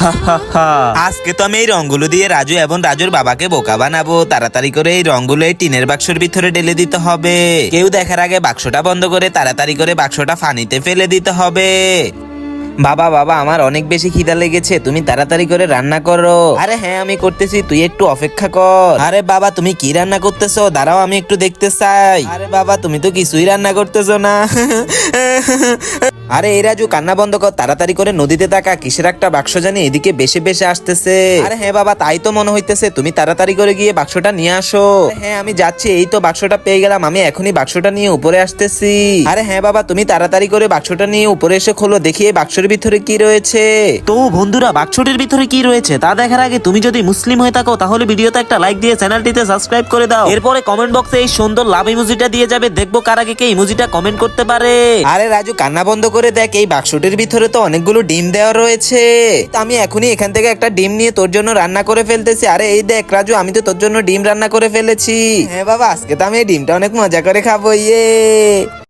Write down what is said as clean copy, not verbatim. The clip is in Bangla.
হা হা হা। আজকে তো আমি এই রংগুলো দিয়ে রাজু এবং রাজুর বাবাকে বোকা বানাবো। তাড়াতাড়ি করে এই রংগুলো এই টিনের বাক্সের ভিতরে ঢেলে দিতে হবে। কেউ দেখার আগে বাক্সটা বন্ধ করে তাড়াতাড়ি করে বাক্সটা পানিতে ফেলে দিতে হবে। বাবা বাবা, আমার অনেক বেশি খিদা লেগেছে, তুমি তাড়াতাড়ি করে রান্না করো। আরে হ্যাঁ আমি করতেছি, তুই একটু অপেক্ষা কর। আরে বাবা, তুমি কি রান্না করতেছো? দাঁড়াও আমি একটু দেখতে চাই। আরে বাবা, তুমি তো কিছুই রান্না করতেছো না। আরে এই রাজু, কান্না বন্ধ কর, তাড়াতাড়ি করে নদীতে তাকা, কিসের একটা বাক্স জানি এদিকে বেশি বেশি আসতেছে। আরে হ্যাঁ বাবা, তাই তো মনে হইতেছে, তুমি তাড়াতাড়ি করে গিয়ে বাক্সটা নিয়ে আসো। হ্যাঁ আমি যাচ্ছি, এই তো বাক্সটা পেয়ে গেলাম, আমি এখনই বাক্সটা নিয়ে উপরে আসতেছি। আরে হ্যাঁ বাবা, তুমি তাড়াতাড়ি করে বাক্সটা নিয়ে উপরে এসে খোলো দেখি এই বাক্সের ভিতরে কি রয়েছে। তো বন্ধুরা, বাক্সটির ভিতরে কি রয়েছে তা দেখার আগে তুমি যদি মুসলিম হয়ে থাকো তাহলে ভিডিওতে একটা লাইক দিয়ে চ্যানেলটিতে সাবস্ক্রাইব করে দাও। এরপরে কমেন্ট বক্সে এই সুন্দর লাভ ইমোজিটা দিয়ে যাবে, দেখবো কার আগে কে ইমোজিটা কমেন্ট করতে পারে। আরে রাজু, কান্না বন্ধ করে দেখ, এই বাক্সটির ভিতরে তো অনেকগুলো ডিম দেওয়া রয়েছে। তো আমি এখনই এখান থেকে একটা ডিম নিয়ে তোর জন্য রান্না করে ফেলতেছি। আরে এই দেখ রাজু, আমি তো তোর জন্য ডিম রান্না করে ফেলেছি। হ্যাঁ বাবা, আজকে তো আমি এই ডিমটা অনেক মজা করে খাবো। ইয়ে।